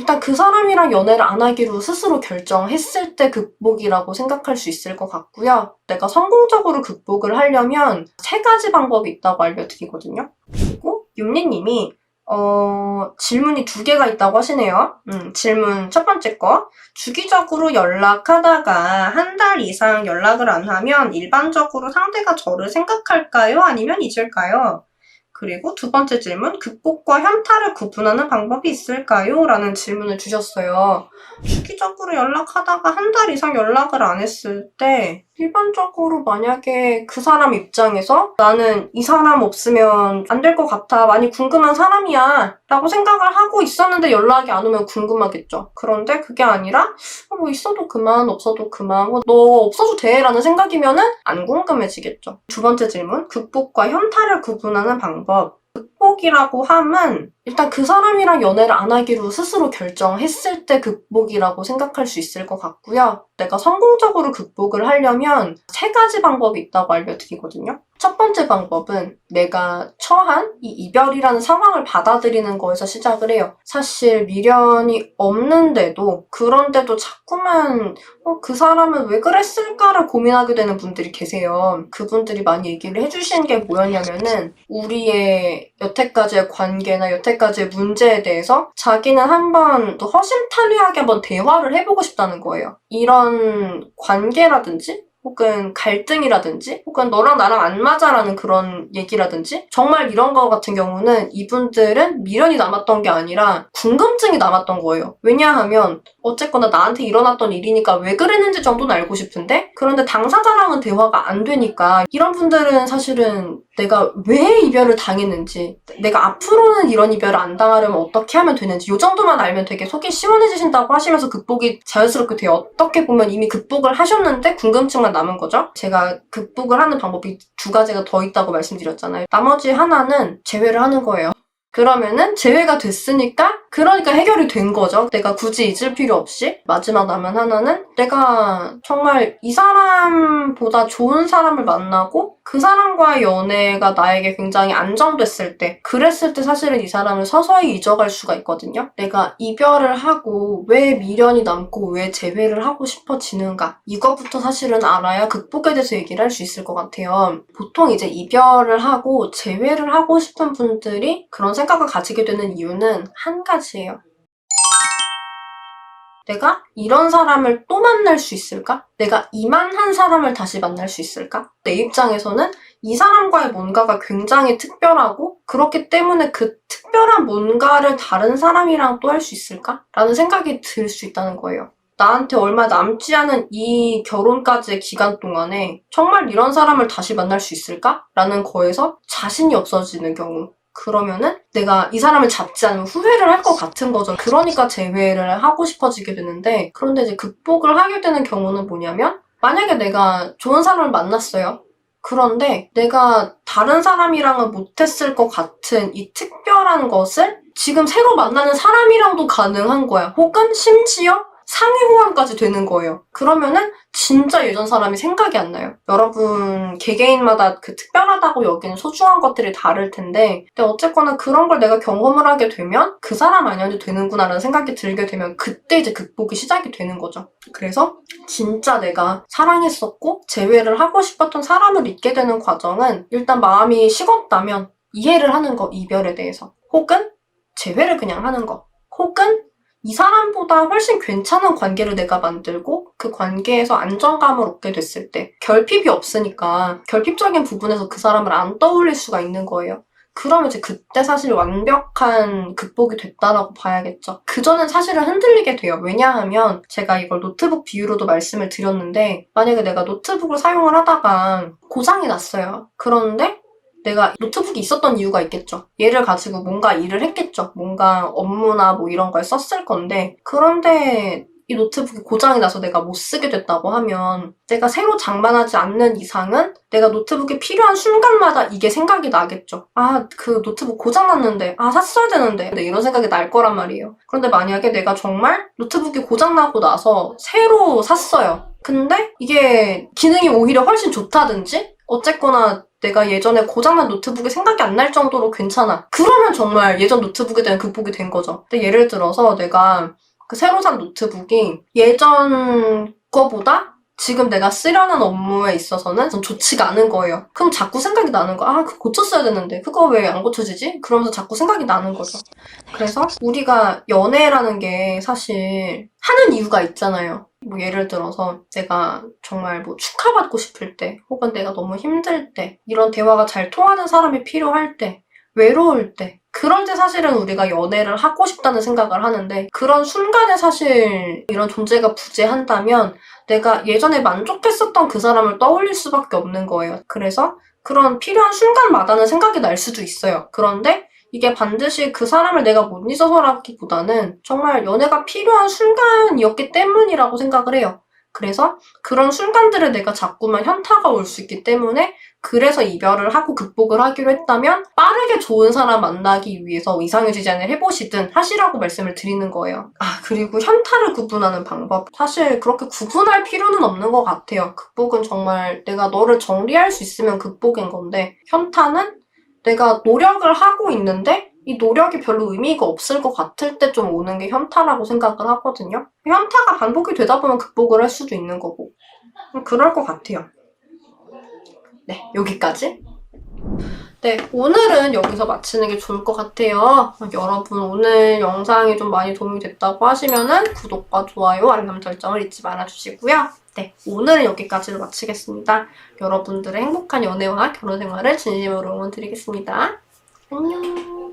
일단 그 사람이랑 연애를 안 하기로 스스로 결정했을 때 극복이라고 생각할 수 있을 것 같고요. 내가 성공적으로 극복을 하려면 3가지 방법이 있다고 알려드리거든요. 그리고 윤리님이 질문이 2개가 있다고 하시네요. 질문 첫 번째 거. 주기적으로 연락하다가 1달 이상 연락을 안 하면 일반적으로 상대가 저를 생각할까요? 아니면 잊을까요? 그리고 2번째 질문, 극복과 현타를 구분하는 방법이 있을까요? 라는 질문을 주셨어요. 주기적으로 연락하다가 1달 이상 연락을 안 했을 때 일반적으로 만약에 그 사람 입장에서 나는 이 사람 없으면 안 될 것 같아, 많이 궁금한 사람이야 라고 생각을 하고 있었는데 연락이 안 오면 궁금하겠죠. 그런데 그게 아니라 뭐 있어도 그만 없어도 그만 너 없어도 돼 라는 생각이면은 안 궁금해지겠죠. 2번째 질문, 극복과 현타를 구분하는 방법. 극복이라고 함은 일단 그 사람이랑 연애를 안 하기로 스스로 결정했을 때 극복이라고 생각할 수 있을 것 같고요. 내가 성공적으로 극복을 하려면 3가지 방법이 있다고 알려드리거든요. 첫 번째 방법은 내가 처한 이 이별이라는 상황을 받아들이는 거에서 시작을 해요. 사실 미련이 없는데도 그런데도 자꾸만 그 사람은 왜 그랬을까를 고민하게 되는 분들이 계세요. 그분들이 많이 얘기를 해주시는 게 뭐였냐면은 우리의 여태까지의 관계나 여태까지의 문제에 대해서 자기는 한번 또 허심탄회하게 한번 대화를 해보고 싶다는 거예요. 이런 관계라든지 혹은 갈등이라든지 혹은 너랑 나랑 안 맞아라는 그런 얘기라든지 정말 이런 거 같은 경우는 이분들은 미련이 남았던 게 아니라 궁금증이 남았던 거예요. 왜냐하면 어쨌거나 나한테 일어났던 일이니까 왜 그랬는지 정도는 알고 싶은데 그런데 당사자랑은 대화가 안 되니까 이런 분들은 사실은 내가 왜 이별을 당했는지 내가 앞으로는 이런 이별을 안 당하려면 어떻게 하면 되는지 이 정도만 알면 되게 속이 시원해지신다고 하시면서 극복이 자연스럽게 돼요. 어떻게 보면 이미 극복을 하셨는데 궁금증만 남은 거죠. 제가 극복을 하는 방법이 2가지가 더 있다고 말씀드렸잖아요. 나머지 하나는 제외를 하는 거예요. 그러면은 제외가 됐으니까 그러니까 해결이 된 거죠. 내가 굳이 잊을 필요 없이. 마지막 남은 하나는 내가 정말 이 사람보다 좋은 사람을 만나고 그 사람과의 연애가 나에게 굉장히 안정됐을 때 그랬을 때 사실은 이 사람을 서서히 잊어갈 수가 있거든요. 내가 이별을 하고 왜 미련이 남고 왜 재회를 하고 싶어지는가 이거부터 사실은 알아야 극복에 대해서 얘기를 할 수 있을 것 같아요. 보통 이제 이별을 하고 재회를 하고 싶은 분들이 그런 생각을 가지게 되는 이유는 한 가지예요. 내가 이런 사람을 또 만날 수 있을까? 내가 이만한 사람을 다시 만날 수 있을까? 내 입장에서는 이 사람과의 뭔가가 굉장히 특별하고 그렇기 때문에 그 특별한 뭔가를 다른 사람이랑 또 할 수 있을까? 라는 생각이 들 수 있다는 거예요. 나한테 얼마 남지 않은 이 결혼까지의 기간 동안에 정말 이런 사람을 다시 만날 수 있을까? 라는 거에서 자신이 없어지는 경우. 그러면은 내가 이 사람을 잡지 않으면 후회를 할 것 같은 거죠. 그러니까 재회를 하고 싶어지게 되는데 그런데 이제 극복을 하게 되는 경우는 뭐냐면 만약에 내가 좋은 사람을 만났어요. 그런데 내가 다른 사람이랑은 못했을 것 같은 이 특별한 것을 지금 새로 만나는 사람이랑도 가능한 거야. 혹은 심지어 상위 호감까지 되는 거예요. 그러면은 진짜 예전 사람이 생각이 안 나요. 여러분 개개인마다 그 특별하다고 여기는 소중한 것들이 다를 텐데 근데 어쨌거나 그런 걸 내가 경험을 하게 되면 그 사람 아니어도 되는구나라는 생각이 들게 되면 그때 이제 극복이 시작이 되는 거죠. 그래서 진짜 내가 사랑했었고 재회를 하고 싶었던 사람을 잊게 되는 과정은 일단 마음이 식었다면 이해를 하는 거, 이별에 대해서. 혹은 재회를 그냥 하는 거. 혹은 이 사람보다 훨씬 괜찮은 관계를 내가 만들고 그 관계에서 안정감을 얻게 됐을 때 결핍이 없으니까 결핍적인 부분에서 그 사람을 안 떠올릴 수가 있는 거예요. 그러면 이제 그때 사실 완벽한 극복이 됐다라고 봐야겠죠. 그전엔 사실은 흔들리게 돼요. 왜냐하면 제가 이걸 노트북 비유로도 말씀을 드렸는데 만약에 내가 노트북을 사용을 하다가 고장이 났어요. 그런데 내가 노트북이 있었던 이유가 있겠죠. 얘를 가지고 뭔가 일을 했겠죠. 뭔가 업무나 뭐 이런 거에 썼을 건데 그런데 이 노트북이 고장이 나서 내가 못 쓰게 됐다고 하면 내가 새로 장만하지 않는 이상은 내가 노트북이 필요한 순간마다 이게 생각이 나겠죠. 아, 그 노트북 고장 났는데 샀어야 되는데 이런 생각이 날 거란 말이에요. 그런데 만약에 내가 정말 노트북이 고장 나고 나서 새로 샀어요. 근데 이게 기능이 오히려 훨씬 좋다든지 어쨌거나 내가 예전에 고장난 노트북이 생각이 안 날 정도로 괜찮아. 그러면 정말 예전 노트북에 대한 극복이 된 거죠. 근데 예를 들어서 내가 그 새로 산 노트북이 예전 거보다 지금 내가 쓰려는 업무에 있어서는 좀 좋지가 않은 거예요. 그럼 자꾸 생각이 나는 거야. 아, 그거 고쳤어야 되는데. 그거 왜 안 고쳐지지? 그러면서 자꾸 생각이 나는 거죠. 그래서 우리가 연애라는 게 사실 하는 이유가 있잖아요. 뭐 예를 들어서 내가 정말 뭐 축하받고 싶을 때, 혹은 내가 너무 힘들 때, 이런 대화가 잘 통하는 사람이 필요할 때, 외로울 때, 그럴 때 사실은 우리가 연애를 하고 싶다는 생각을 하는데, 그런 순간에 사실 이런 존재가 부재한다면 내가 예전에 만족했었던 그 사람을 떠올릴 수밖에 없는 거예요. 그래서 그런 필요한 순간마다는 생각이 날 수도 있어요. 그런데 이게 반드시 그 사람을 내가 못 잊어서라기보다는 정말 연애가 필요한 순간이었기 때문이라고 생각을 해요. 그래서 그런 순간들을 내가 자꾸만 현타가 올 수 있기 때문에 그래서 이별을 하고 극복을 하기로 했다면 빠르게 좋은 사람 만나기 위해서 이상형 제안을 해보시든 하시라고 말씀을 드리는 거예요. 아, 그리고 현타를 구분하는 방법. 사실 그렇게 구분할 필요는 없는 것 같아요. 극복은 정말 내가 너를 정리할 수 있으면 극복인 건데, 현타는 내가 노력을 하고 있는데 이 노력이 별로 의미가 없을 것 같을 때 좀 오는 게 현타라고 생각을 하거든요. 현타가 반복이 되다 보면 극복을 할 수도 있는 거고. 그럴 것 같아요. 네, 여기까지. 네, 오늘은 여기서 마치는 게 좋을 것 같아요. 여러분 오늘 영상이 좀 많이 도움이 됐다고 하시면은 구독과 좋아요, 알람 설정을 잊지 말아주시고요. 네, 오늘은 여기까지로 마치겠습니다. 여러분들의 행복한 연애와 결혼 생활을 진심으로 응원드리겠습니다. 안녕.